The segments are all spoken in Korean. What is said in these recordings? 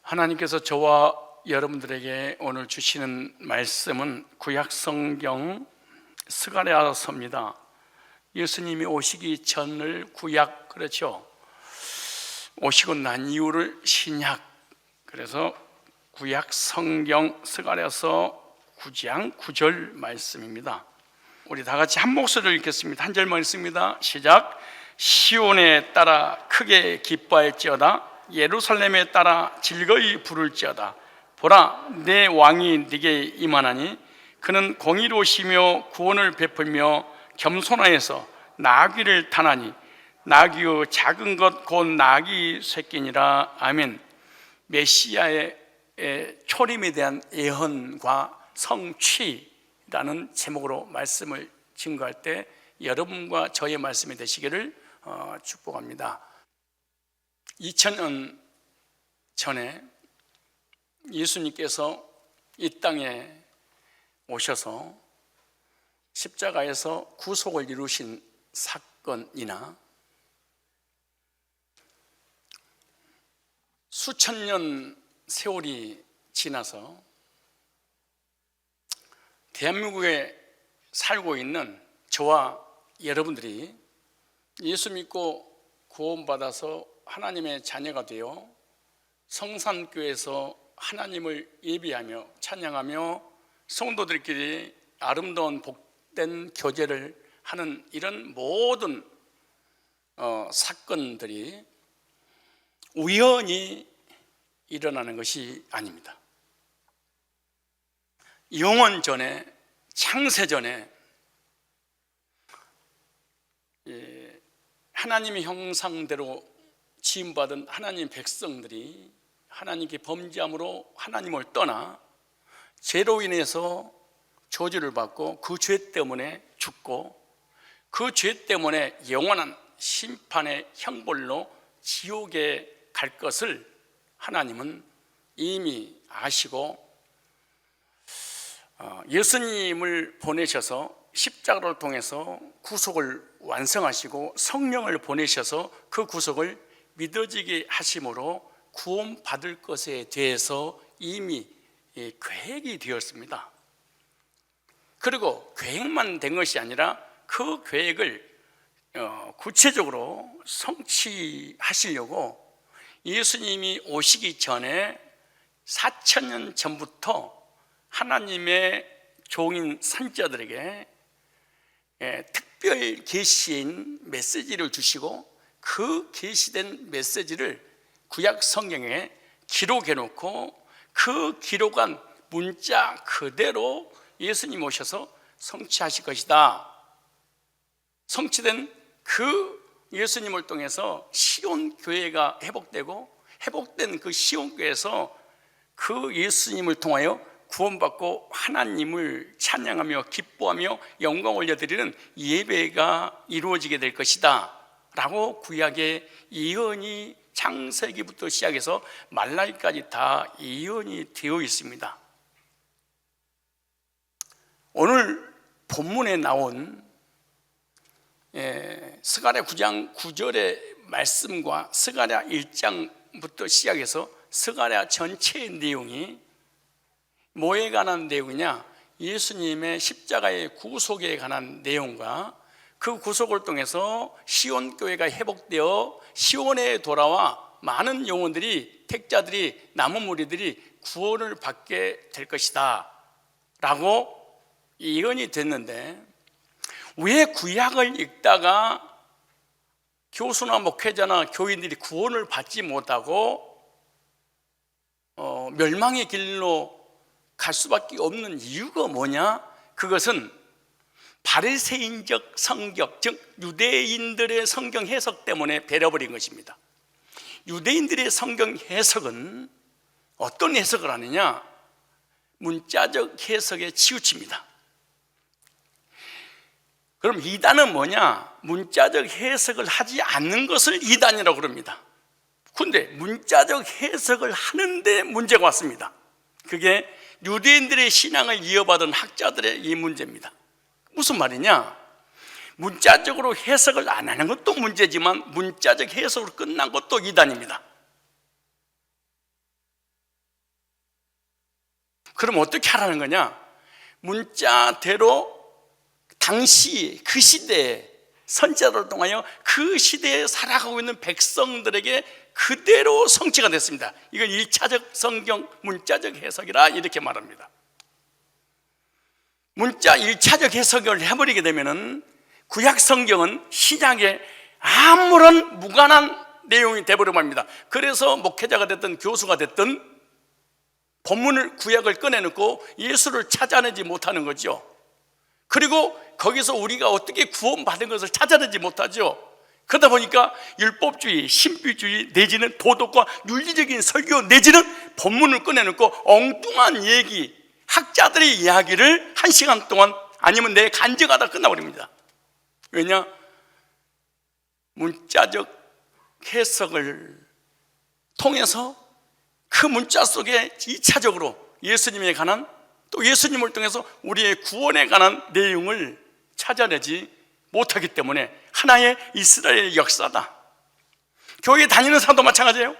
하나님께서 저와 여러분들에게 오늘 주시는 말씀은 구약성경 스가랴서입니다. 예수님이 오시기 전을 구약, 그렇죠? 오시고 난 이후를 신약. 그래서 구약성경 스가랴서 9장 9절 말씀입니다. 우리 다 같이 한 목소리로 읽겠습니다. 한 절만 읽습니다. 시작. 시온에 따라 크게 기뻐할지어다. 예루살렘에 따라 즐거이 부를지어다. 보라, 내 왕이 네게 임하나니 그는 공의로우시며 구원을 베풀며 겸손하여서 나귀를 타나니 나귀의 작은 것 곧 나귀 새끼니라. 아멘. 메시아의 초림에 대한 예언과 성취라는 제목으로 말씀을 증거할 때 여러분과 저의 말씀이 되시기를 축복합니다. 2000년 전에 예수님께서 이 땅에 오셔서 십자가에서 구속을 이루신 사건이나 수천 년 세월이 지나서 대한민국에 살고 있는 저와 여러분들이 예수 믿고 구원받아서 하나님의 자녀가 되어 성산교회에서 하나님을 예배하며 찬양하며 성도들끼리 아름다운 복된 교제를 하는 이런 모든 사건들이 우연히 일어나는 것이 아닙니다. 영원 전에, 창세 전에 하나님의 형상대로 지음받은 하나님 백성들이 하나님께 범죄함으로 하나님을 떠나 죄로 인해서 저주를 받고 그 죄 때문에 죽고 그 죄 때문에 영원한 심판의 형벌로 지옥에 갈 것을 하나님은 이미 아시고 예수님을 보내셔서 십자가를 통해서 구속을 완성하시고 성령을 보내셔서 그 구속을 믿어지게 하심으로 구원받을 것에 대해서 이미 계획이 되었습니다. 그리고 계획만 된 것이 아니라 그 계획을 구체적으로 성취하시려고 예수님이 오시기 전에 4000년 전부터 하나님의 종인 선지자들에게 특별 계시인 메시지를 주시고 그 계시된 메시지를 구약 성경에 기록해 놓고 그 기록한 문자 그대로 예수님 오셔서 성취하실 것이다. 성취된 그 예수님을 통해서 시온 교회가 회복되고 회복된 그 시온 교회에서 그 예수님을 통하여 구원받고 하나님을 찬양하며 기뻐하며 영광 올려드리는 예배가 이루어지게 될 것이다 라고 구약의 예언이 창세기부터 시작해서 말라기까지 다 예언이 되어 있습니다. 오늘 본문에 나온 스가랴 9장 9절의 말씀과 스가랴 1장부터 시작해서 스가랴 전체의 내용이 뭐에 관한 내용이냐? 예수님의 십자가의 구속에 관한 내용과 그 구속을 통해서 시온 교회가 회복되어 시온에 돌아와 많은 영혼들이, 택자들이, 남은 무리들이 구원을 받게 될 것이다 라고 예언이 됐는데, 왜 구약을 읽다가 교수나 목회자나 교인들이 구원을 받지 못하고 멸망의 길로 갈 수밖에 없는 이유가 뭐냐? 그것은 바리새인적 성경, 즉 유대인들의 성경 해석 때문에 배려버린 것입니다. 유대인들의 성경 해석은 어떤 해석을 하느냐? 문자적 해석에 치우칩니다. 그럼 이단은 뭐냐? 문자적 해석을 하지 않는 것을 이단이라고 그럽니다. 그런데 문자적 해석을 하는데 문제가 왔습니다. 그게 유대인들의 신앙을 이어받은 학자들의 이 문제입니다. 무슨 말이냐? 문자적으로 해석을 안 하는 것도 문제지만 문자적 해석으로 끝난 것도 이단입니다. 그럼 어떻게 하라는 거냐? 문자대로 당시 그 시대에 선지자를 통하여 그 시대에 살아가고 있는 백성들에게 그대로 성취가 됐습니다. 이건 1차적 성경 문자적 해석이라 이렇게 말합니다. 문자 1차적 해석을 해버리게 되면은 구약 성경은 신약에 아무런 무관한 내용이 되어버려 맙니다. 그래서 목회자가 됐든 교수가 됐든 본문을 구약을 꺼내놓고 예수를 찾아내지 못하는 거죠. 그리고 거기서 우리가 어떻게 구원받은 것을 찾아내지 못하죠. 그러다 보니까 율법주의, 신비주의 내지는 도덕과 윤리적인 설교 내지는 본문을 꺼내놓고 엉뚱한 얘기, 학자들의 이야기를 1시간 동안 아니면 내 간증하다 끝나버립니다. 왜냐? 문자적 해석을 통해서 그 문자 속에 2차적으로 예수님에 관한 또 예수님을 통해서 우리의 구원에 관한 내용을 찾아내지 못하기 때문에 하나의 이스라엘의 역사다. 교회 다니는 사람도 마찬가지예요.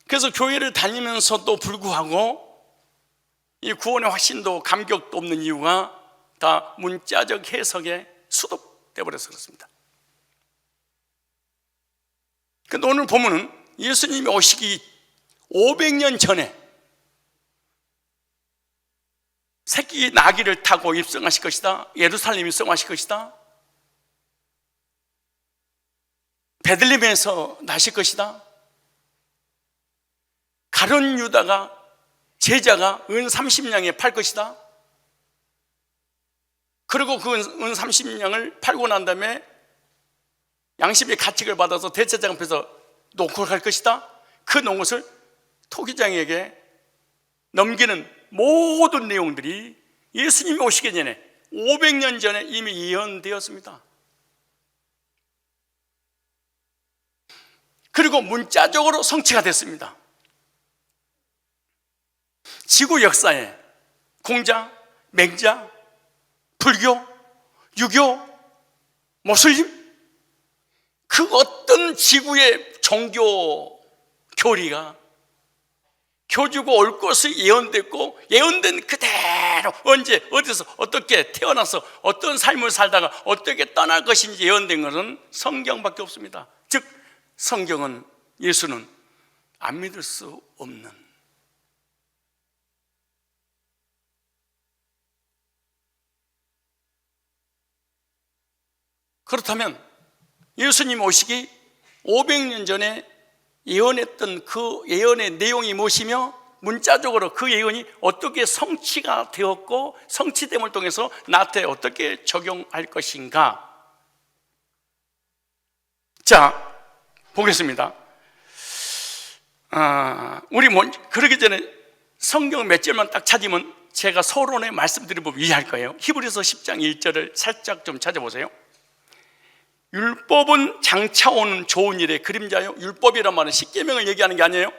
그래서 교회를 다니면서도 불구하고 이 구원의 확신도 감격도 없는 이유가 다 문자적 해석에 수독되어 버려서 그렇습니다. 그런데 오늘 보면은 예수님이 오시기 500년 전에 새끼 나귀를 타고 입성하실 것이다. 예루살렘 입성하실 것이다. 베들레헴에서 나실 것이다. 가룟 유다가 제자가 은 30냥에 팔 것이다. 그리고 그 은 30냥을 팔고 난 다음에 양심의 가책을 받아서 대제사장 앞에서 놓고 갈 것이다. 그 농것을 토기장에게 넘기는 모든 내용들이 예수님이 오시기 전에 500년 전에 이미 예언되었습니다. 그리고 문자적으로 성취가 됐습니다. 지구 역사에 공자, 맹자, 불교, 유교, 모슬림 그 어떤 지구의 종교 교리가 교주고 올 것을 예언됐고 예언된 그대로 언제 어디서 어떻게 태어나서 어떤 삶을 살다가 어떻게 떠날 것인지 예언된 것은 성경밖에 없습니다. 즉 성경은 예수는 안 믿을 수 없는 그렇다면 예수님 오시기 500년 전에 예언했던 그 예언의 내용이 무엇이며 문자적으로 그 예언이 어떻게 성취가 되었고 성취됨을 통해서 나한테 어떻게 적용할 것인가? 자, 보겠습니다. 우리 그러기 전에 성경 몇 절만 딱 찾으면 제가 서론에 말씀드리면 이해할 거예요. 히브리서 10장 1절을 살짝 좀 찾아보세요. 율법은 장차 오는 좋은 일의 그림자요. 율법이란 말은 십계명을 얘기하는 게 아니에요.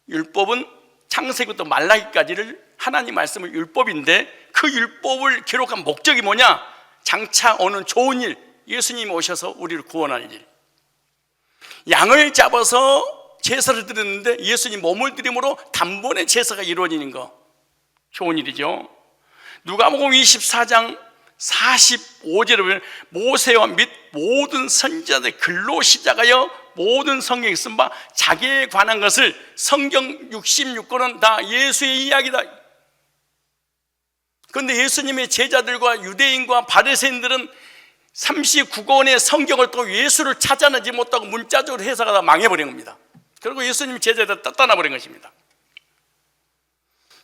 율법은 창세기부터 말라기까지를 하나님 말씀을 율법인데 그 율법을 기록한 목적이 뭐냐? 장차 오는 좋은 일, 예수님이 오셔서 우리를 구원할 일. 양을 잡아서 제사를 드렸는데 예수님 몸을 드림으로 단번에 제사가 이루어지는 거 좋은 일이죠. 누가복음 24장 45절에 보면 모세와 및 모든 선지자들의 글로 시작하여 모든 성경에 쓴 바 자기에 관한 것을 성경 66권은 다 예수의 이야기다. 그런데 예수님의 제자들과 유대인과 바리새인들은 39권의 성경을 또 예수를 찾아내지 못하고 문자적으로 해석하다 망해버린 겁니다. 그리고 예수님 제자들 떠나버린 것입니다.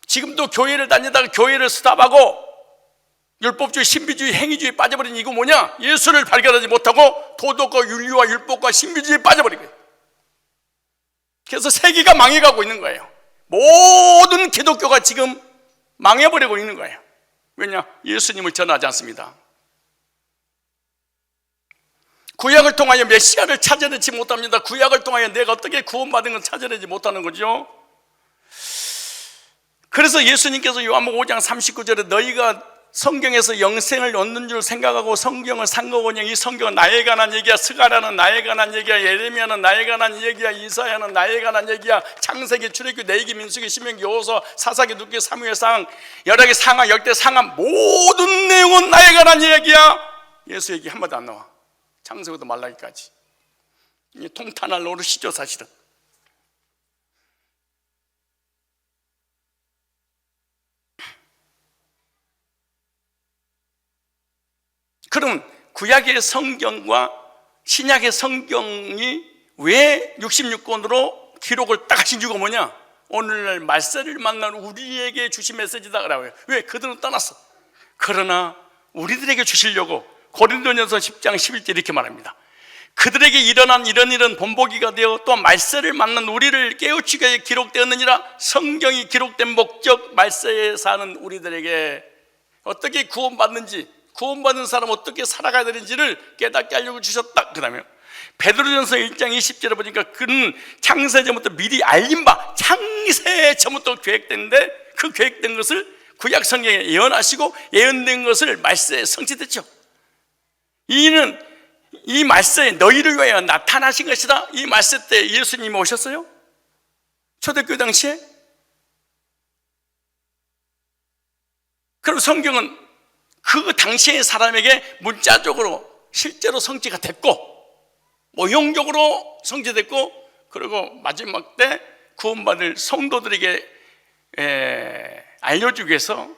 지금도 교회를 다니다가 교회를 스탑하고 율법주의, 신비주의, 행위주의에 빠져버린 이거 뭐냐? 예수를 발견하지 못하고 도덕과 윤리와 율법과 신비주의에 빠져버린 거예요. 그래서 세계가 망해가고 있는 거예요. 모든 기독교가 지금 망해버리고 있는 거예요. 왜냐? 예수님을 전하지 않습니다. 구약을 통하여 메시아를 찾아내지 못합니다. 구약을 통하여 내가 어떻게 구원받은 걸 찾아내지 못하는 거죠. 그래서 예수님께서 요한복음 5장 39절에 너희가 성경에서 영생을 얻는 줄 생각하고 성경을 산 거군요. 이 성경은 나에 관한 얘기야. 스가랴는 나에 관한 얘기야. 예레미야는 나에 관한 얘기야. 이사야는 나에 관한 얘기야. 창세기, 출애굽기, 레위기, 민수기, 신명기, 여호수아, 사사기, 룻기, 사무엘상, 열왕기, 상하, 열대, 상하 모든 내용은 나에 관한 얘기야. 예수 얘기 한마디 안 나와. 창세기부터 말라기까지. 통탄할 노릇이죠, 사실은. 그럼 구약의 성경과 신약의 성경이 왜 66권으로 기록을 딱 하신 이유가 뭐냐? 오늘날 말세를 만난 우리에게 주신 메시지다 그래요. 왜? 그들은 떠났어. 그러나 우리들에게 주시려고 고린도전서 10장 11절 이렇게 말합니다. 그들에게 일어난 이런 일은 본보기가 되어 또 말세를 만난 우리를 깨우치기 위해 기록되었느니라. 성경이 기록된 목적, 말세에 사는 우리들에게 어떻게 구원받는지, 구원받는 사람 어떻게 살아가야 되는지를 깨닫게 하려고 주셨다. 그 다음에 베드로전서 1장 20절에 보니까 그는 창세전부터 미리 알린 바, 창세전부터 계획됐는데 그 계획된 것을 구약 성경에 예언하시고 예언된 것을 말세에 성취됐죠. 이는 이 말세에 너희를 위하여 나타나신 것이다. 이 말세 때 예수님이 오셨어요? 초대교회 당시에? 그럼 성경은 그 당시의 사람에게 문자적으로 실제로 성취가 됐고 모형적으로 성취됐고 그리고 마지막 때 구원받을 성도들에게 알려주기 위해서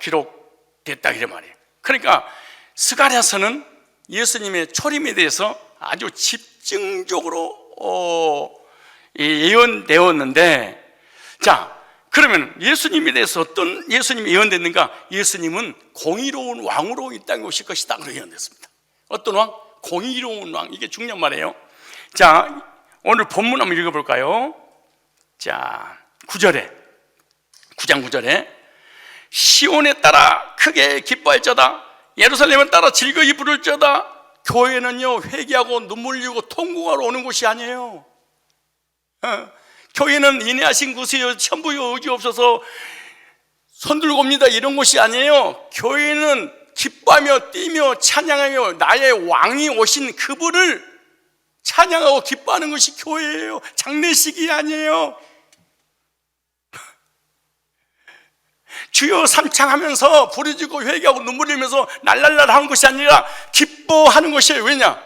기록됐다 이런 말이에요. 그러니까 스가랴서는 예수님의 초림에 대해서 아주 집중적으로 예언되었는데, 자 그러면 예수님에 대해서 어떤 예수님이 예언됐는가? 예수님은 공의로운 왕으로 이 땅에 오실 것이다 그렇게 예언됐습니다. 어떤 왕? 공의로운 왕. 이게 중요한 말이에요. 자 오늘 본문 한번 읽어볼까요? 자 9장 9절에 시온에 따라 크게 기뻐할저다, 예루살렘을 따라 즐거이 부를저다. 교회는요 회개하고 눈물 흘리고 통곡하러 오는 곳이 아니에요. 교회는 인내하신 구세여 천부여 의지 없어서 손들고 옵니다 이런 곳이 아니에요. 교회는 기뻐하며 뛰며 찬양하며 나의 왕이 오신 그분을 찬양하고 기뻐하는 것이 교회예요. 장례식이 아니에요. 주여 삼창하면서 부르짖고 회개하고 눈물 흘리면서 날랄랄 하는 것이 아니라 기뻐하는 것이에요. 왜냐?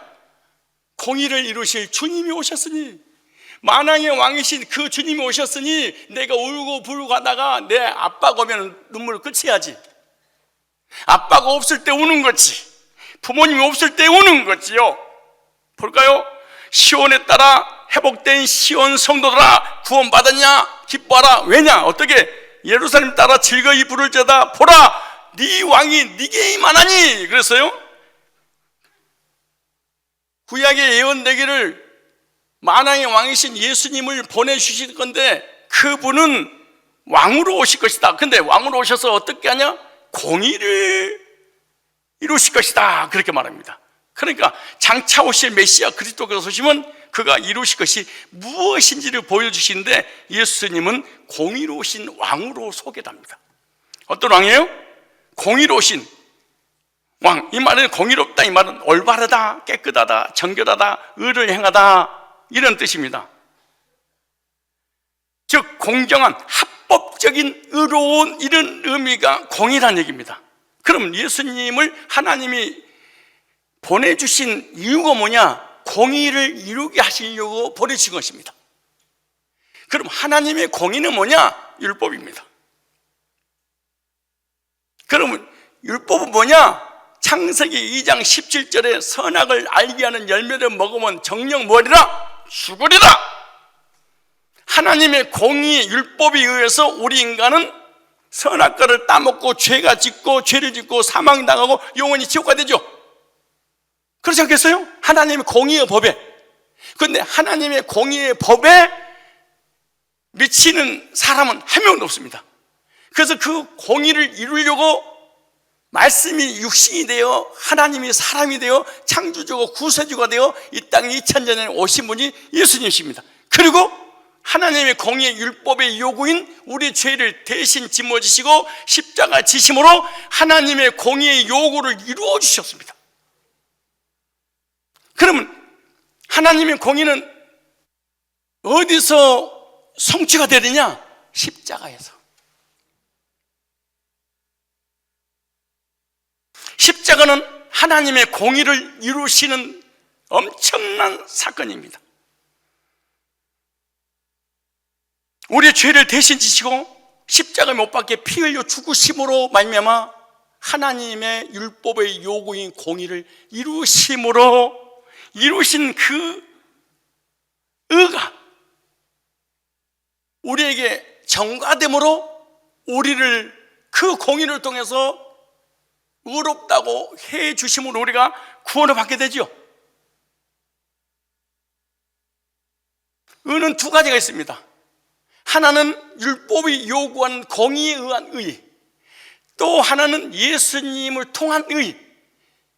공의를 이루실 주님이 오셨으니, 만왕의 왕이신 그 주님이 오셨으니 내가 울고 불고 하다가 내 아빠가 오면 눈물을 그쳐야지. 아빠가 없을 때 우는 거지, 부모님이 없을 때 우는 거지요. 볼까요? 시온에 따라 회복된 시온 성도들아 구원받았냐? 기뻐하라. 왜냐? 어떻게? 예루살렘 따라 즐거이 부를저다. 보라 네 왕이 네게 임하나니. 그랬어요. 구약의 예언되기를 만왕의 왕이신 예수님을 보내주실 건데 그분은 왕으로 오실 것이다. 근데 왕으로 오셔서 어떻게 하냐? 공의를 이루실 것이다 그렇게 말합니다. 그러니까 장차 오실 메시아 그리스도께서 오시면 그가 이루실 것이 무엇인지를 보여주시는데 예수님은 공의로우신 왕으로 소개됩니다. 어떤 왕이에요? 공의로우신 왕. 이 말은 공의롭다, 이 말은 올바르다, 깨끗하다, 정결하다, 의를 행하다 이런 뜻입니다. 즉 공정한, 합법적인, 의로운 이런 의미가 공의라는 얘기입니다. 그럼 예수님을 하나님이 보내주신 이유가 뭐냐? 공의를 이루게 하시려고 보내신 것입니다. 그럼 하나님의 공의는 뭐냐? 율법입니다. 그러면 율법은 뭐냐? 창세기 2장 17절에 선악을 알게 하는 열매를 먹으면 정녕 뭐리라? 죽으리라. 하나님의 공의 율법에 의해서 우리 인간은 선악과를 따먹고 죄가 짓고 죄를 짓고 사망당하고 영원히 지옥 가야 되죠. 그렇지 않겠어요? 하나님의 공의의 법에. 그런데 하나님의 공의의 법에 미치는 사람은 한 명도 없습니다. 그래서 그 공의를 이루려고 말씀이 육신이 되어 하나님이 사람이 되어 창조주고 구세주가 되어 이 땅에 2000년 전에 오신 분이 예수님이십니다. 그리고 하나님의 공의의 율법의 요구인 우리 죄를 대신 짊어지시고 십자가 지심으로 하나님의 공의의 요구를 이루어 주셨습니다. 그러면 하나님의 공의는 어디서 성취가 되느냐? 십자가에서. 십자가는 하나님의 공의를 이루시는 엄청난 사건입니다. 우리의 죄를 대신 지시고 십자가에 못 박혀 피 흘려 죽으심으로 말미암아 하나님의 율법의 요구인 공의를 이루심으로 이루신 그 의가 우리에게 전가됨으로 우리를 그 공의를 통해서 의롭다고 해 주심으로 우리가 구원을 받게 되죠. 의는 두 가지가 있습니다. 하나는 율법이 요구하는 공의에 의한 의, 또 하나는 예수님을 통한 의.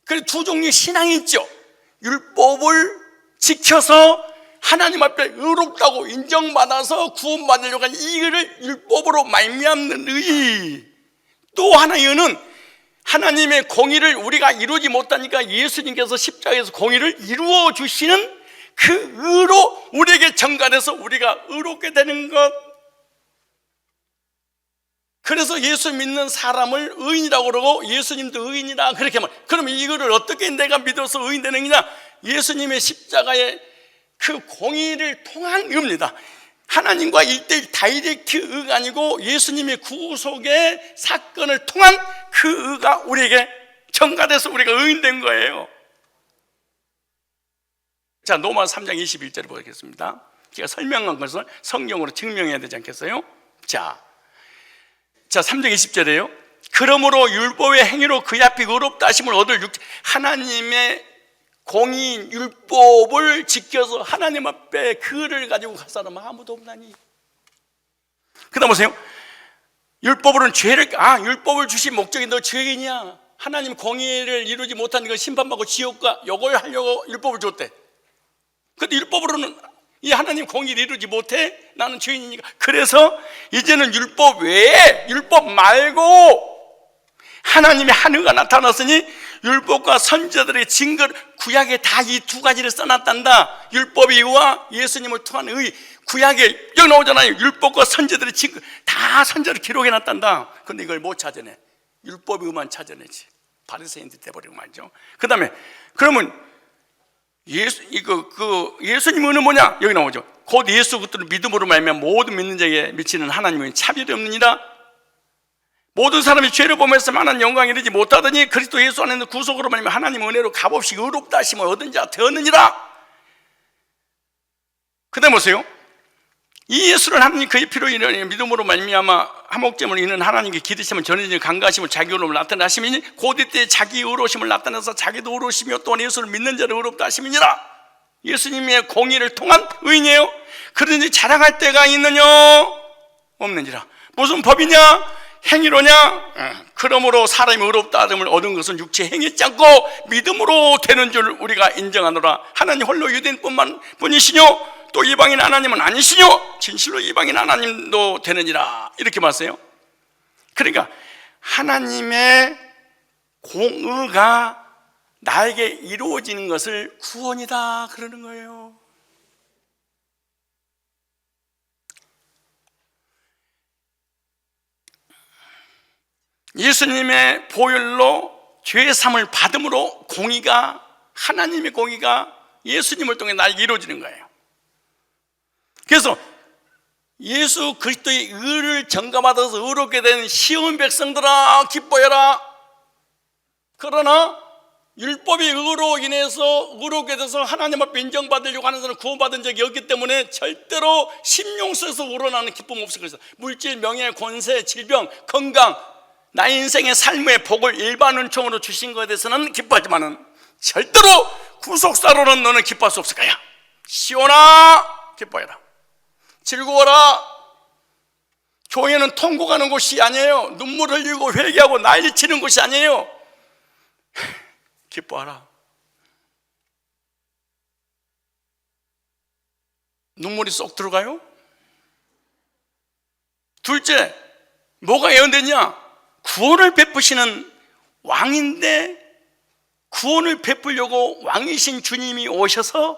그래서 두 종류의 신앙이 있죠. 율법을 지켜서 하나님 앞에 의롭다고 인정받아서 구원받으려고 하는 이 의를 율법으로 말미암는 의. 또 하나의 의는 하나님의 공의를 우리가 이루지 못하니까 예수님께서 십자가에서 공의를 이루어 주시는 그 의로 우리에게 전가돼서 우리가 의롭게 되는 것. 그래서 예수 믿는 사람을 의인이라고 그러고 예수님도 의인이다 그렇게 말. 그러면 이거를 어떻게 내가 믿어서 의인 되는 거냐? 예수님의 십자가의 그 공의를 통한 의입니다. 하나님과 1:1 다이렉트 의가 아니고 예수님의 구속의 사건을 통한 그 의가 우리에게 전가돼서 우리가 의인된 거예요. 자, 로마서 3장 21절을 보겠습니다. 제가 설명한 것을 성경으로 증명해야 되지 않겠어요? 자 3장 20절에요. 그러므로 율법의 행위로 그의 앞에 의롭다 하심을 얻을 하나님의 공의인 율법을 지켜서 하나님 앞에 그를 가지고 갈 사람은 아무도 없나니. 그 다음 보세요. 율법으로는 율법을 주신 목적이 너 죄인이야, 하나님 공의를 이루지 못한 걸 심판받고 지옥과 요걸 하려고 율법을 줬대. 근데 율법으로는 이 하나님 공의를 이루지 못해, 나는 죄인이니까. 그래서 이제는 율법 외에, 율법 말고 하나님의 한 의가 나타났으니 율법과 선지자들의 증거를, 구약에 다 이 두 가지를 써놨단다. 율법의 의와 예수님을 통한 의. 구약에 여기 나오잖아요. 율법과 선지자들의 증거 다 선지자를 기록해놨단다. 근데 이걸 못 찾아내. 율법의 의만 찾아내지. 바리새인들이 돼버리고 말이죠. 그 다음에 그러면 예수님 의는 뭐냐? 여기 나오죠. 곧 예수 그리스도를 믿음으로 말미암아 모든 믿는 자에게 미치는 하나님의 차별이 없느니라. 모든 사람이 죄를 범해서 만한 영광에 이르지 못하더니 그리스도 예수 안에 있는 구속으로 말미암아 하나님의 은혜로 값없이 의롭다 하심을 얻은 자 되었느니라. 그 다음에 보세요. 이 예수를 하나님 그의 피로 인하여 믿음으로 말미암아 화목제물 이는 하나님께 기대심을 전해지는 강가심을 자기 의로움을 나타나시미니 곧 이때 자기 의로우심을 나타내서 자기도 의로우시며 또한 예수를 믿는 자를 의롭다 하심이니라. 예수님의 공의를 통한 의인이에요. 그러니 자랑할 때가 있느냐? 없느니라. 무슨 법이냐? 행위로냐? 그러므로 사람이 의롭다 하심을 얻은 것은 육체 행했지 않고 믿음으로 되는 줄 우리가 인정하노라. 하나님 홀로 유대인뿐만 뿐이시뇨 또 이방인 하나님은 아니시뇨 진실로 이방인 하나님도 되느니라. 이렇게 말했어요. 그러니까 하나님의 공의가 나에게 이루어지는 것을 구원이다 그러는 거예요. 예수님의 보혈로 죄사함을 받음으로 공의가, 하나님의 공의가 예수님을 통해 나에게 이루어지는 거예요. 그래서 예수 그리스도의 의를 전가받아서 의롭게 된 시온 백성들아 기뻐해라. 그러나 율법의 의로 인해서 의롭게 돼서 하나님 앞에 인정받으려고 하는 사람은 구원받은 적이 없기 때문에 절대로 심령 속에서 우러나는 기쁨 없을 것이다. 물질, 명예, 권세, 질병, 건강, 나의 인생의 삶의 복을 일반 은총으로 주신 것에 대해서는 기뻐하지만은 절대로 구속사로는 너는 기뻐할 수 없을 거야. 시온아 기뻐해라. 즐거워라. 교회는 통곡하는 곳이 아니에요. 눈물 흘리고 회개하고 난리치는 곳이 아니에요. 기뻐하라. 눈물이 쏙 들어가요? 둘째, 뭐가 예언되냐? 구원을 베푸시는 왕인데 구원을 베풀려고 왕이신 주님이 오셔서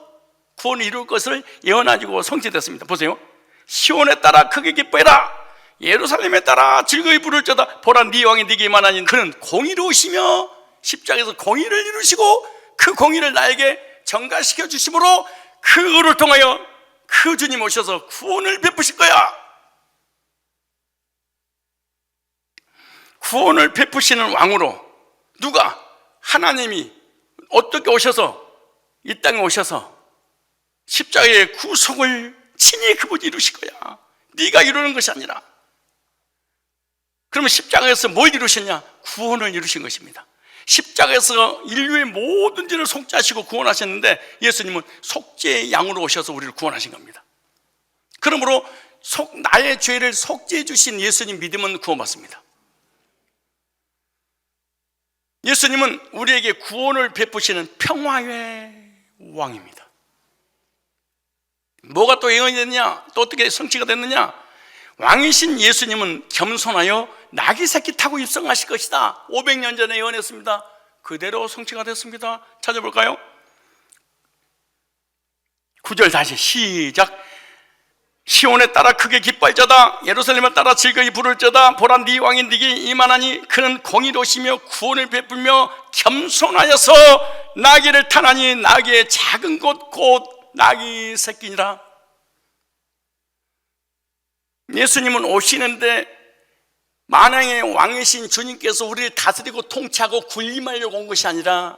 구원을 이룰 것을 예언하고 성취됐습니다. 보세요. 시온에 따라 크게 기뻐해라, 예루살렘에 따라 즐거이 부를지어다. 보라, 네 왕이 네게 임하나니 그는 공의로우시며 십자가에서 공의를 이루시고 그 공의를 나에게 전가시켜 주심으로 그 의를 통하여 그 주님 오셔서 구원을 베푸실 거야. 구원을 베푸시는 왕으로 누가? 하나님이 어떻게 오셔서 이 땅에 오셔서 십자가의 구속을 친히 그분이 이루실 거야. 네가 이루는 것이 아니라. 그러면 십자가에서 뭘 이루셨냐? 구원을 이루신 것입니다. 십자가에서 인류의 모든 죄를 속죄하시고 구원하셨는데 예수님은 속죄의 양으로 오셔서 우리를 구원하신 겁니다. 그러므로 나의 죄를 속죄해 주신 예수님 믿으면 구원받습니다. 예수님은 우리에게 구원을 베푸시는 평화의 왕입니다. 뭐가 또 예언이 됐냐? 또 어떻게 성취가 됐느냐? 왕이신 예수님은 겸손하여 나귀 새끼 타고 입성하실 것이다. 500년 전에 예언했습니다. 그대로 성취가 됐습니다. 찾아볼까요? 9절 다시 시작. 시온에 따라 크게 기뻐할지어다, 예루살렘에 따라 즐거이 부를지어다. 보라, 네 왕이 네게 임하나니 그는 공의로우시며 구원을 베풀며 겸손하여서 나귀를 타나니 나귀의 작은 것 곧 나귀 새끼니라. 예수님은 오시는데 만왕의 왕이신 주님께서 우리를 다스리고 통치하고 군림하려고 온 것이 아니라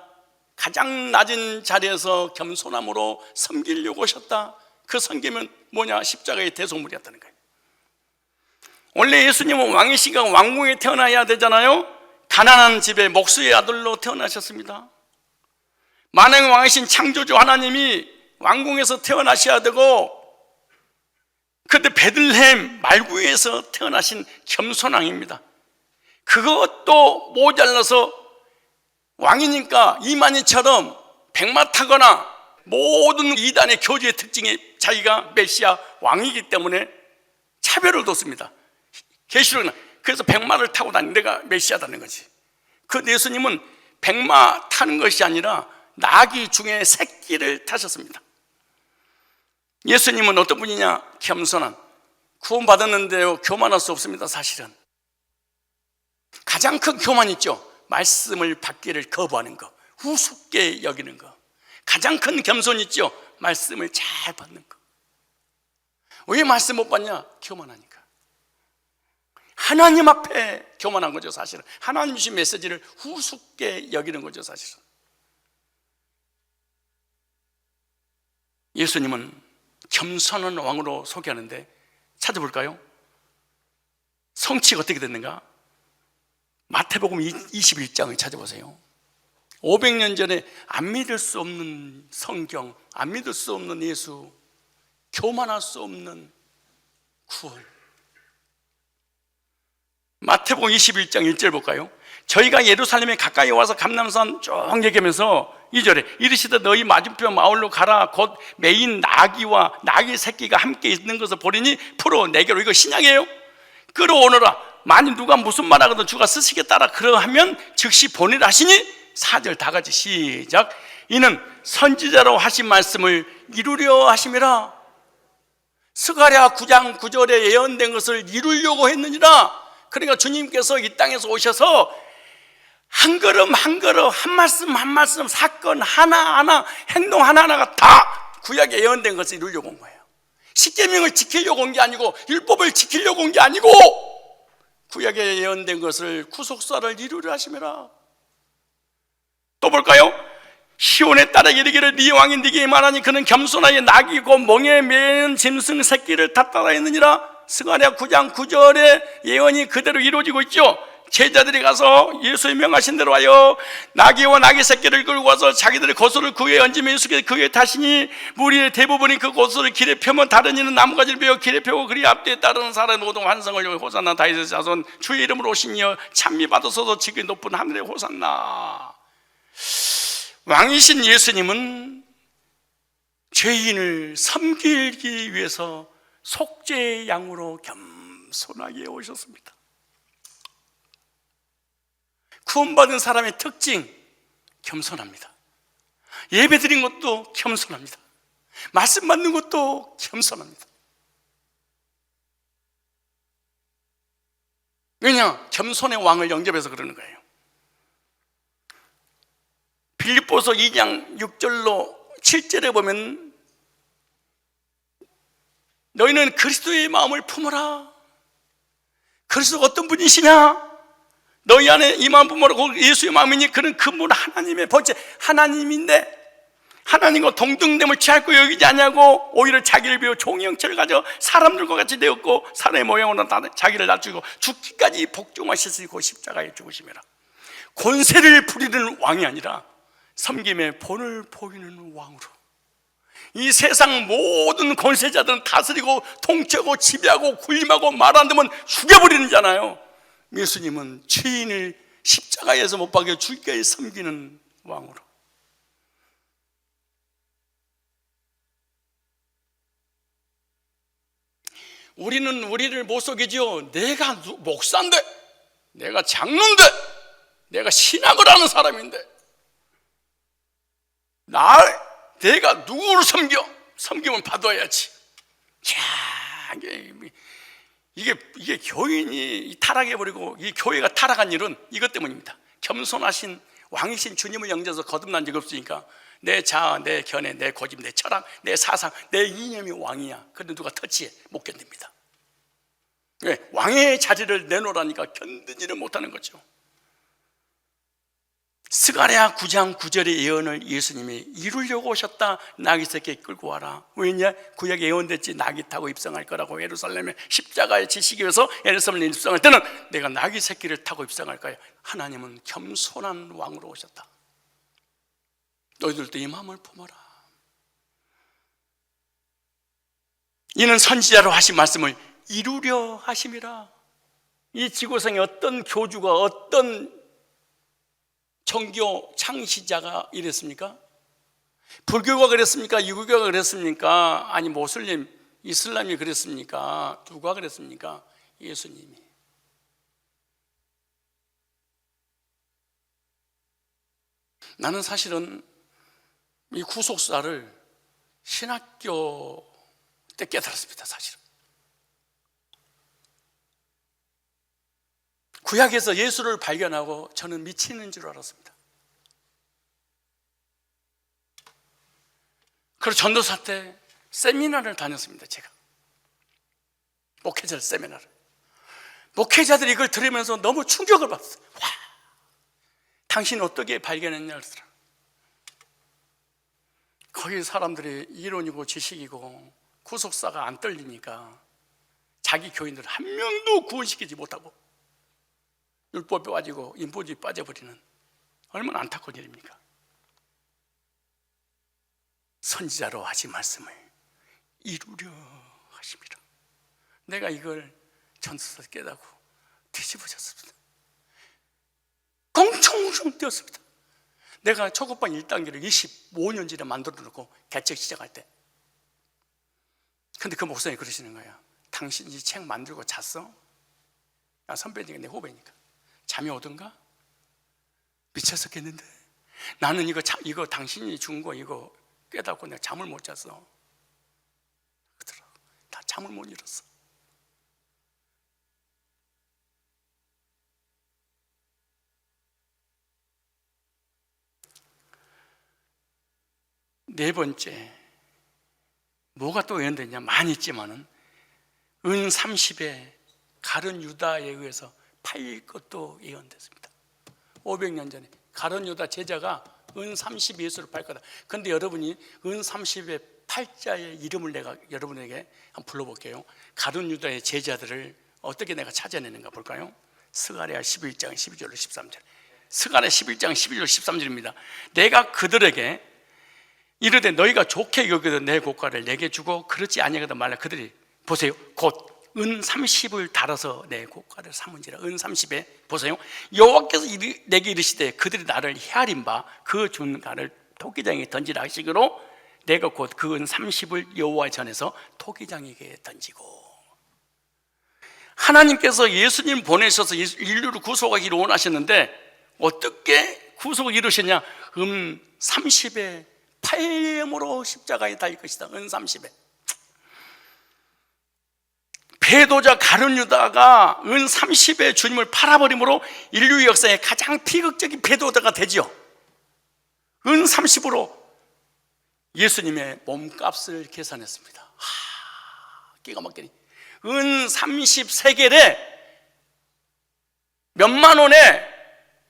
가장 낮은 자리에서 겸손함으로 섬기려고 오셨다. 그 섬김은 뭐냐? 십자가의 대속물이었다는 거예요. 원래 예수님은 왕이시가 왕궁에 태어나야 되잖아요. 가난한 집에 목수의 아들로 태어나셨습니다. 만왕의 왕이신 창조주 하나님이 왕궁에서 태어나셔야 되고, 그때 베들레헴 말구에서 태어나신 겸손왕입니다. 그것도 모자라서 왕이니까 이만희처럼 백마 타거나 모든 이단의 교주의 특징이 자기가 메시아 왕이기 때문에 차별을 뒀습니다. 계시록은 그래서 백마를 타고 다니는 내가 메시아다는 거지. 그 예수님은 백마 타는 것이 아니라 나귀 중에 새끼를 타셨습니다. 예수님은 어떤 분이냐? 겸손한, 구원받았는데요 교만할 수 없습니다. 사실은 가장 큰 교만 있죠. 말씀을 받기를 거부하는 거, 우습게 여기는 거. 가장 큰 겸손 있죠. 말씀을 잘 받는 거. 왜 말씀 못 받냐? 교만하니까. 하나님 앞에 교만한 거죠. 사실은 하나님 주신 메시지를 우습게 여기는 거죠. 사실은 예수님은 겸손한 왕으로 소개하는데 찾아볼까요? 성취가 어떻게 됐는가? 마태복음 21장을 찾아보세요. 500년 전에 안 믿을 수 없는 성경, 안 믿을 수 없는 예수, 교만할 수 없는 구원. 마태복음 21장 1절 볼까요? 저희가 예루살렘에 가까이 와서 감람산 쭉 얘기하면서 2절에 이르시되 너희 맞은편 마을로 가라. 곧 매인 나귀와 나귀 새끼가 함께 있는 것을 보리니 풀어 내게로. 이거 신약이에요. 끌어오너라. 만일 누가 무슨 말 하거든 주가 쓰시겠다라 그러하면 즉시 보내라 하시니 4절 다 같이 시작. 이는 선지자로 하신 말씀을 이루려 하심이라. 스가랴 9장 9절에 예언된 것을 이루려고 했느니라. 그러니까 주님께서 이 땅에서 오셔서 한 걸음 한 걸음, 한 말씀 한 말씀, 사건 하나하나, 행동 하나하나가 다 구약에 예언된 것을 이루려고 온 거예요. 십계명을 지키려고 온 게 아니고, 율법을 지키려고 온 게 아니고, 구약에 예언된 것을 구속사를 이루려 하심이라. 또 볼까요? 시온에 따라 이르기를 네 왕이 네게 임하나니 그는 겸손하여 나귀고 멍에 매는 짐승 새끼를 다 따라 있느니라. 스가랴 9장 9절의 예언이 그대로 이루어지고 있죠. 제자들이 가서 예수의 명하신 대로 하여 나귀와 나귀 새끼를 끌고 와서 자기들의 고소를 그 위에 얹으며 예수께서 그 위에 타시니 무리의 대부분이 그 고소를 길에 펴면 다른 이는 나무가지를 베어 길에 펴고 그리 앞뒤에 따르는 사람의 모든 환상을 여기 호산나 다윗의 자손 주의 이름으로 오시니여 찬미 받으소서 지극히 높은 하늘에 호산나. 왕이신 예수님은 죄인을 섬기기 위해서 속죄의 양으로 겸손하게 오셨습니다. 구원받은 사람의 특징, 겸손합니다. 예배 드린 것도 겸손합니다. 말씀 받는 것도 겸손합니다. 왜냐? 겸손의 왕을 영접해서 그러는 거예요. 빌립보서 2장 6절로 7절에 보면 너희는 그리스도의 마음을 품어라. 그리스도가 어떤 분이시냐? 너희 안에 이 마음 품어라. 예수의 마음이니 그는 근본 하나님의 번째 하나님인데 하나님과 동등됨을 취할 여기지 아니하고 오히려 자기를 비워 종의 형체를 가져 사람들과 같이 되었고 사람의 모양으로 자기를 낮추고 죽기까지 복종하셨으니 그 십자가에 죽으심이라. 권세를 부리는 왕이 아니라 섬김의 본을 보이는 왕으로 이 세상 모든 권세자들은 다스리고 통치하고 지배하고 군림하고 말 안 되면 죽여버리는 자잖아요. 예수님은 죄인을 십자가에서 못 박여 죽기까지 섬기는 왕으로. 우리는 우리를 못 속이지요. 내가 목사인데, 내가 장로인데, 내가 신학을 하는 사람인데, 내가 누구를 섬기면 받아야지. 자, 이게 교인이 타락해버리고 이 교회가 타락한 일은 이것 때문입니다. 겸손하신 왕이신 주님을 영접해서 거듭난 적이 없으니까 내 자아, 내 견해, 내 고집, 내 철학, 내 사상, 내 이념이 왕이야. 그런데 누가 터치해? 못 견딥니다. 왜? 왕의 자리를 내놓으라니까 견디지를 못하는 거죠. 스가랴 9장 9절의 예언을 예수님이 이루려고 오셨다. 나귀 새끼 끌고 와라. 왜냐? 구약에 예언됐지. 나귀 타고 입성할 거라고. 예루살렘에 십자가에 지시기 위해서 예루살렘에 입성할 때는 내가 나귀 새끼를 타고 입성할 거야. 하나님은 겸손한 왕으로 오셨다. 너희들도 이 마음을 품어라. 이는 선지자로 하신 말씀을 이루려 하심이라. 이 지구상에 어떤 교주가 어떤 종교 창시자가 이랬습니까? 불교가 그랬습니까? 유교가 그랬습니까? 아니 모슬림, 이슬람이 그랬습니까? 누가 그랬습니까? 예수님이. 나는 사실은 이 구속사를 신학교 때 깨달았습니다. 사실은 구약에서 예수를 발견하고 저는 미치는 줄 알았습니다. 그래서 전도사 때 세미나를 다녔습니다. 제가 목회자 세미나를. 목회자들이 이걸 들으면서 너무 충격을 받았어요. 와, 당신 어떻게 발견했냐 그러더라. 거기 사람들이 이론이고 지식이고 구속사가 안 떨리니까 자기 교인들 한 명도 구원시키지 못하고 율법에 빠지고 인본주의 빠져버리는 얼마나 안타까운 일입니까? 선지자로 하신 말씀을 이루려 하십니다. 내가 이걸 전도사에서 깨닫고 뒤집어졌습니다. 껑충충 뛰었습니다. 내가 초급반 1단계를 25년 전에 만들어 놓고 개척 시작할 때, 근데 그 목사님이 그러시는 거예요. 당신 이 책 만들고 잤어? 나 선배니까 내 후배니까 잠이 오던가? 미쳤었겠는데 나는 이거 당신이 준 거 이거 깨닫고 내가 잠을 못 잤어. 그러더라고. 다 잠을 못 이뤘어. 네 번째, 뭐가 또 예언됐냐? 많이 있지만은 은 30에 가룟 유다에 의해서 팔릴 것도 예언됐습니다. 500년 전에 가룟 유다 제자가 은 30에 예수를 팔 거다. 그런데 여러분이 은 30의 팔자의 이름을 내가 여러분에게 한번 불러볼게요. 가룟 유다의 제자들을 어떻게 내가 찾아내는가 볼까요? 스가랴 11장 12절로 13절. 스가랴 11장 12절 13절입니다. 내가 그들에게 이르되 너희가 좋게 여기던 내 고가를 내게 주고 그렇지 아니하거든 말라. 그들이 보세요. 곧 은 30을 달아서 내 고가를 삼은지라. 은 30에 보세요. 여호와께서 내게 이르시되 그들이 나를 헤아린 바 그 준 가를 토기장에 던지라 하시기로 내가 곧 그 은 30을 여호와 전에서 토기장에게 던지고. 하나님께서 예수님 보내셔서 인류를 구속하기를 원하셨는데 어떻게 구속을 이루셨냐? 30에 팔lem으로 십자가에 달릴 것이다. 30에. 배도자 가룟 유다가 30에 주님을 팔아버림으로 인류 역사의 가장 비극적인 배도자가 되지요. 30으로 예수님의 몸값을 계산했습니다. 기가 막히니 30세겔에 몇만 원에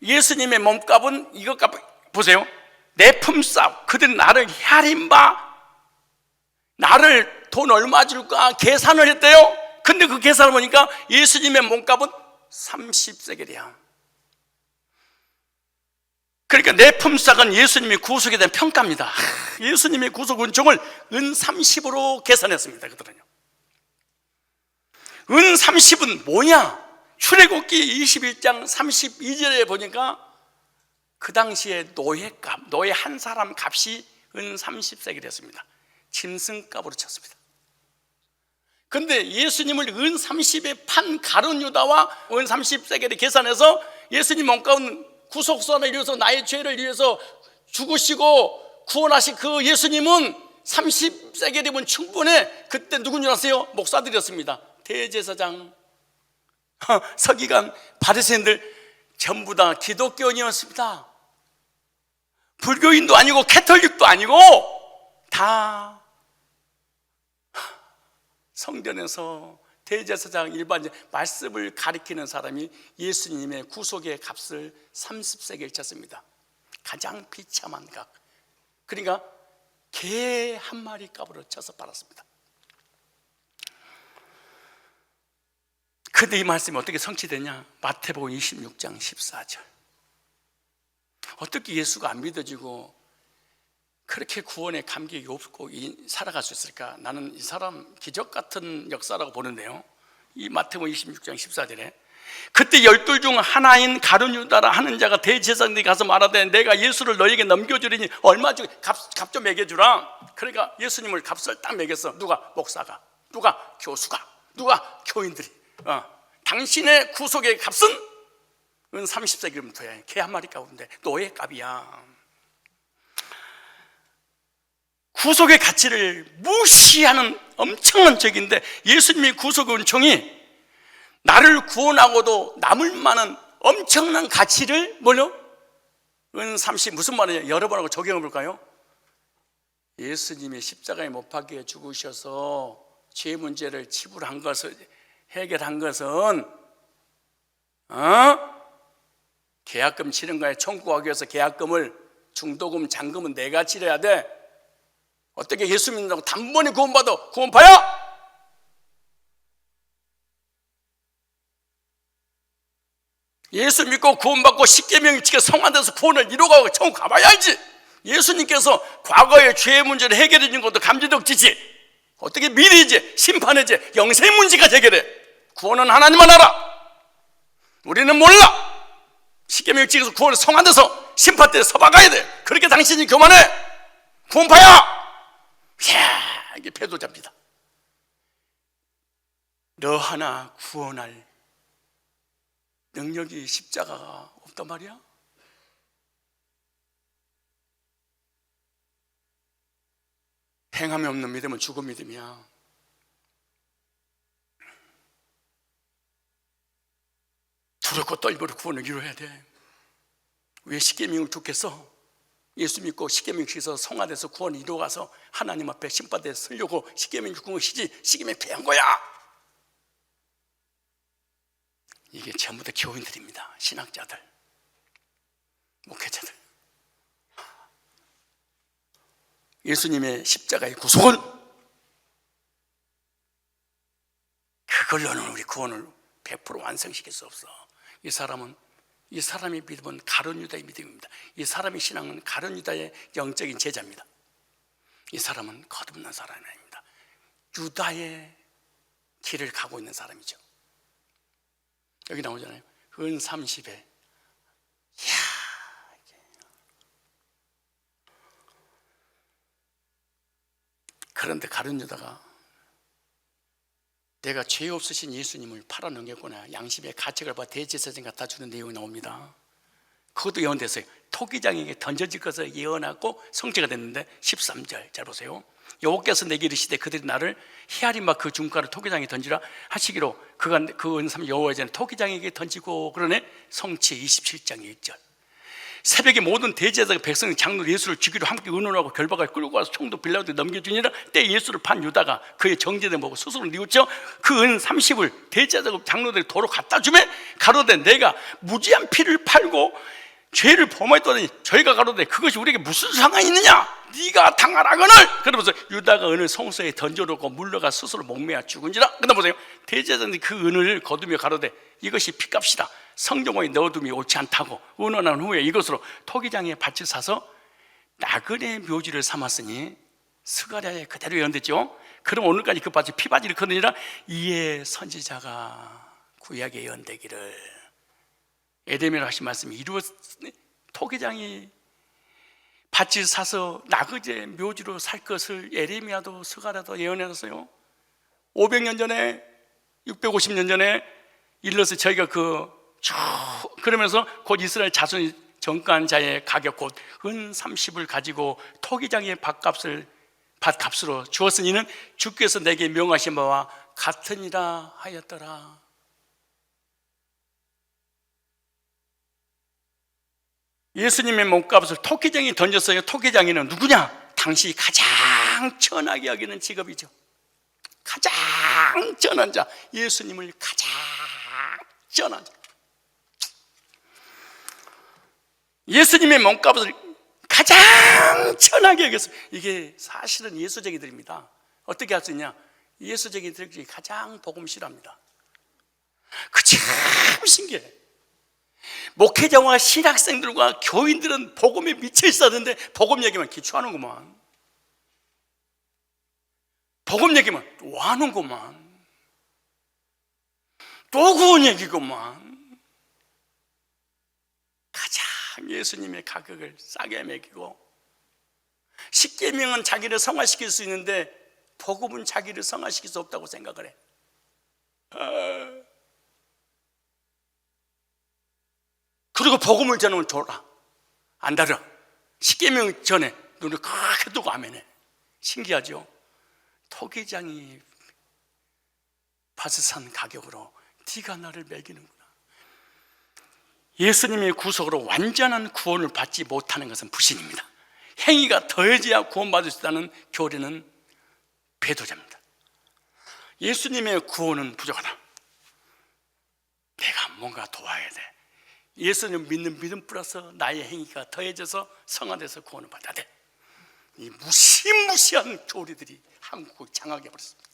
예수님의 몸값은 이것 값 보세요. 내 품삯, 그들은 나를 헤아림바, 나를 돈 얼마 줄까 계산을 했대요. 근데 그 계산을 보니까 예수님의 몸값은 30세겔이야. 그러니까 내 품삯은 예수님이 구속에 대한 평가입니다. 예수님의 구속 은총을 30으로 계산했습니다. 그들은요. 30은 뭐냐? 출애굽기 21장 32절에 보니까 그 당시에 노예값, 노예 한 사람 값이 30세겔이었습니다. 짐승값으로 쳤습니다. 근데 예수님을 30에 판 가룟 유다와 30세겔에 계산해서 예수님 몸값은 구속선을 위해서 나의 죄를 위해서 죽으시고 구원하신 그 예수님은 30세겔이면 충분해. 그때 누군 줄 아세요? 목사들이었습니다. 대제사장, 서기관, 바리새인들 전부 다 기독교인이었습니다. 불교인도 아니고 캐톨릭도 아니고 다 성전에서 대제사장 일반 말씀을 가리키는 사람이 예수님의 구속의 값을 30세겔 쳤습니다. 가장 비참한 값. 그러니까 개 한 마리 값으로 쳐서 팔았습니다. 근데 이 말씀이 어떻게 성취되냐? 마태복음 26장 14절. 어떻게 예수가 안 믿어지고 그렇게 구원의 감격이 없고 살아갈 수 있을까? 나는 이 사람 기적 같은 역사라고 보는데요. 이 마태복음 26장 14절에 그때 12 중 하나인 가룟 유다라 하는 자가 대제사장들이 가서 말하되 내가 예수를 너에게 넘겨주리니 얼마 주고 값 좀 매겨주라. 그러니까 예수님을 값을 딱 매겼어. 누가? 목사가, 누가? 교수가, 누가? 교인들이. 당신의 구속의 값은 30세겔이면 돼. 개 한 마리 값인데 노예 값이야. 구속의 가치를 무시하는 엄청난 적인데 예수님의 구속의 은총이 나를 구원하고도 남을 만한 엄청난 가치를 뭘요? 30 무슨 말이냐? 여러 번 하고 적용해 볼까요? 예수님이 십자가에 못 박혀 죽으셔서 죄 문제를 치부한 것을 해결한 것은 계약금 치는 거야. 천국 가기 위해서 계약금을 중도금, 잔금은 내가 치러야 돼. 어떻게 예수 믿는다고 단번에 구원받아? 구원파야? 예수 믿고 구원받고 십계명 지켜 성화돼서 구원을 이루고 천국 가봐야 알지. 예수님께서 과거의 죄의 문제를 해결해 준 것도 감지덕지지. 어떻게 미래지, 심판이지, 영생 문제까지 해결해. 구원은 하나님만 알아. 우리는 몰라. 십계명 지켜서 구원을 성화돼서 심판 때 서봐가야 돼. 그렇게 당신이 교만해. 구원파야. 이야, 이게 배도자입니다. 너 하나 구원할 능력이 십자가가 없단 말이야. 행함이 없는 믿음은 죽은 믿음이야. 두렵고 떨므로 구원을 이루어야 돼. 왜 십계명을 두겠어? 예수 믿고 십계명 지켜서 성화돼서 구원을 이루어가서 하나님 앞에 심판대에 서려고 십계명 죽은 것이지 십계명 패한 거야. 이게 전부 다 교인들입니다. 신학자들, 목회자들. 예수님의 십자가의 구속은 그걸로는 우리 구원을 100% 완성시킬 수 없어. 이 사람의 믿음은 가룟 유다의 믿음입니다. 이 사람의 신앙은 가룟 유다의 영적인 제자입니다. 이 사람은 거듭난 사람이 아닙니다. 유다의 길을 가고 있는 사람이죠. 여기 나오잖아요. 은 30에. 이야. 그런데 가룟 유다가 내가 죄 없으신 예수님을 팔아넘겼구나. 양심의 가책을 받아 대제사장 갖다 주는 내용이 나옵니다. 그것도 예언됐어요. 토기장에게 던져질 것을 예언하고 성취가 됐는데 13절 잘 보세요. 여호와께서 내게 이르시되 그들이 나를 히아림과 그 중가를 토기장에 던지라 하시기로 그가 그 은삼 여호와의 전에 토기장에게 던지고 그러네. 성취 27장 1절. 새벽에 모든 대제사장 백성 장로 예수를 죽이려 함께 의논하고 결박을 끌고 와서 총도 빌라도에 넘겨주니라. 때 예수를 판 유다가 그의 정죄된 보고 스스로 뉘우쳐 그 은 30을 대제사장 장로들이 도로 갖다 주매 가로되 내가 무지한 피를 팔고 죄를 범하였더니 저희가 가로되 그것이 우리에게 무슨 상관이 있느냐? 네가 당하라거늘. 그러면서 유다가 은을 성소에 던져놓고 물러가 스스로 목매어 죽은지라. 그다음 보세요. 대제사장이 그 은을 거두며 가로되 이것이 피값이다. 성경에 넣어둠이 옳지 않다고 의논한 후에 이것으로 토기장에 밭을 사서 나그네 묘지를 삼았으니 스가랴에 그대로 예언됐죠. 그럼 오늘까지 그 밭에 피바지를 거느니라. 이에 선지자가 구약에 예언되기를 에레미야로 하신 말씀이 이루어졌으니 토기장이 밭을 사서 나그네 묘지로 살 것을 에레미야도 스가랴도 예언해놨어요. 500년 전에 650년 전에 일러서 저희가 그러면서 곧 이스라엘 자손이 정가한 자의 가격 곧 은 30을 가지고 토기장의 밭값으로 주었으니는 주께서 내게 명하신 바와 같으니라 하였더라. 예수님의 몸값을 토기장에 던졌어요. 토기장이는 누구냐? 당시 가장 천하게 여기는 직업이죠. 가장 천한 자, 예수님을 가장 천한 자, 예수님의 몸값을 가장 천하게 여겼어요. 이게 사실은 예수쟁이들입니다. 어떻게 할 수 있냐? 예수쟁이들이 가장 복음 싫어합니다. 그 참 신기해. 목회자와 신학생들과 교인들은 복음에 미쳐 있었는데 복음 얘기만 기초하는구만. 복음 얘기만 또 하는구만. 또 구원 얘기구만. 가장 예수님의 가격을 싸게 매기고 십계명은 자기를 성화시킬 수 있는데 복음은 자기를 성화시킬 수 없다고 생각을 해. 그리고 복음을 전하면 줘라. 안 달아. 십계명 전에 눈을 크게 뜨고 아멘해. 신기하죠? 토기장이 밭을 산 가격으로 네가 나를 매기는구나. 예수님의 구속으로 완전한 구원을 받지 못하는 것은 불신입니다. 행위가 더해져야 구원받을 수 있다는 교리는 배도자입니다. 예수님의 구원은 부족하다. 내가 뭔가 도와야 돼. 예수님 믿는 믿음 플러스 나의 행위가 더해져서 성화돼서 구원을 받아야 돼. 이 무시무시한 교리들이 한국을 장악해 버렸습니다.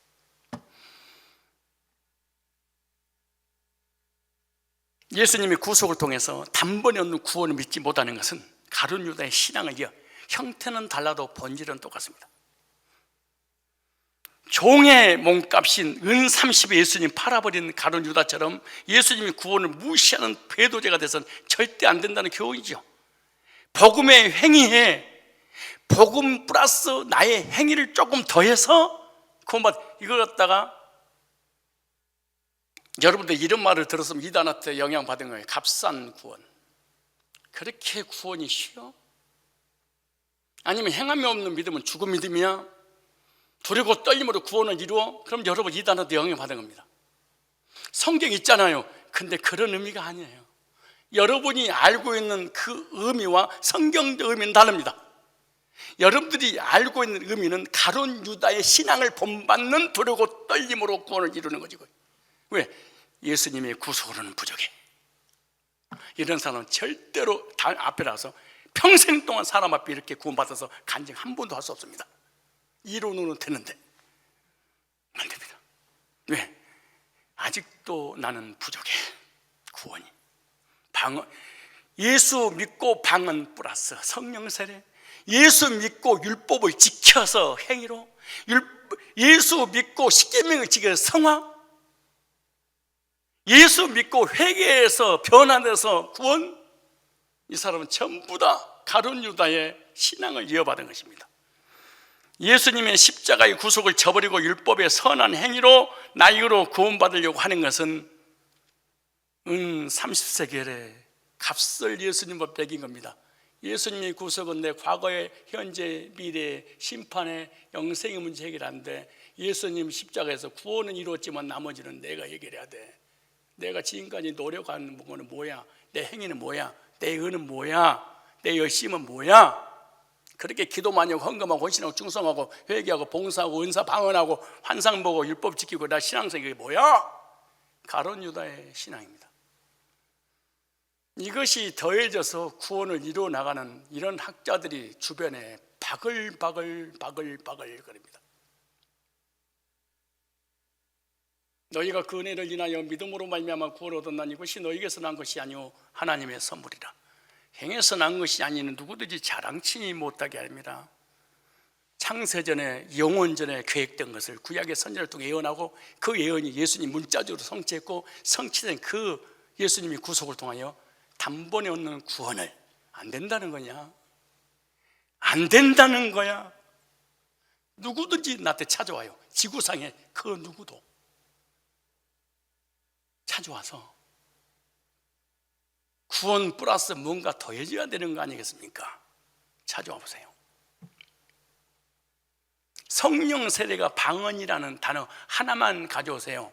예수님의 구속을 통해서 단번에 얻는 구원을 믿지 못하는 것은 가룟 유다의 신앙을 이어 형태는 달라도 본질은 똑같습니다. 종의 몸값인 은 30에 예수님 팔아버린 가룟 유다처럼 예수님의 구원을 무시하는 배도제가 돼서는 절대 안 된다는 교훈이죠. 복음의 행위에 복음 플러스 나의 행위를 조금 더해서 구원받. 이걸 갖다가 여러분들 이런 말을 들었으면 이단한테 영향받은 거예요. 값싼 구원. 그렇게 구원이 쉬워? 아니면 행함이 없는 믿음은 죽은 믿음이야? 두려고 떨림으로 구원을 이루어? 그럼 여러분 이단한테 영향받은 겁니다. 성경 있잖아요. 근데 그런 의미가 아니에요. 여러분이 알고 있는 그 의미와 성경적 의미는 다릅니다. 여러분들이 알고 있는 의미는 가룟 유다의 신앙을 본받는 두려고 떨림으로 구원을 이루는 거지. 왜? 예수님의 구속으로는 부족해. 이런 사람은 절대로 앞에 나서 평생 동안 사람 앞에 이렇게 구원받아서 간증 한 번도 할 수 없습니다. 이론으로는 되는데 안 됩니다. 왜? 아직도 나는 부족해. 구원이 예수 믿고 방언 플러스 성령 세례, 예수 믿고 율법을 지켜서 행위로, 예수 믿고 십계명을 지켜서 성화, 예수 믿고 회개해서 변화돼서 구원. 이 사람은 전부 다 가룟 유다의 신앙을 이어받은 것입니다. 예수님의 십자가의 구속을 저버리고 율법의 선한 행위로 나이로 구원받으려고 하는 것은 30세겔의 값을 예수님과 매긴 겁니다. 예수님의 구속은 내 과거의 현재 미래 심판의 영생의 문제 해결하는데, 예수님 십자가에서 구원은 이루었지만 나머지는 내가 해결해야 돼. 내가 지금까지 노력하는 거는 뭐야? 내 행위는 뭐야? 내 의는 뭐야? 내 열심은 뭐야? 그렇게 기도 많이 하고 헌금하고 헌신하고 충성하고 회개하고 봉사하고 은사 방언하고 환상 보고 율법 지키고 나 신앙생활이 그게 뭐야? 가룟 유다의 신앙입니다. 이것이 더해져서 구원을 이루어 나가는 이런 학자들이 주변에 바글바글 거립니다. 너희가 그 은혜를 인하여 믿음으로 말미암아 구원을 얻었나니 이것이 너희에게서 난 것이 아니오 하나님의 선물이라. 행해서 난 것이 아니는 누구든지 자랑치 못하게 합니다. 창세전에 영원전에 계획된 것을 구약의 선지자를 통해 예언하고, 그 예언이 예수님 문자적으로 성취했고, 성취된 그 예수님의 구속을 통하여 단번에 얻는 구원을 안 된다는 거냐? 안 된다는 거야. 누구든지 나한테 찾아와요. 지구상에 그 누구도 찾아와서 구원 플러스 뭔가 더해져야 되는 거 아니겠습니까? 찾아와 보세요. 성령 세례가 방언이라는 단어 하나만 가져오세요.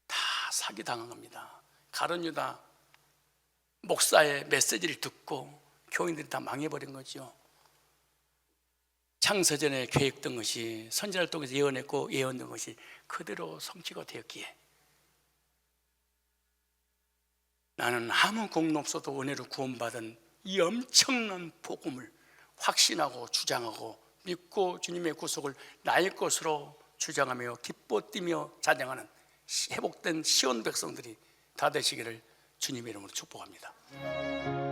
다 사기당한 겁니다. 가룟 유다 목사의 메시지를 듣고 교인들이 다 망해버린 거죠. 창세전에 계획된 것이 선지자를 통해서 예언했고 예언된 것이 그대로 성취가 되었기에 나는 아무 공로 없어도 은혜로 구원받은 이 엄청난 복음을 확신하고 주장하고 믿고 주님의 구속을 나의 것으로 주장하며 기뻐 뛰며 찬양하는 회복된 시온 백성들이 다 되시기를 주님의 이름으로 축복합니다.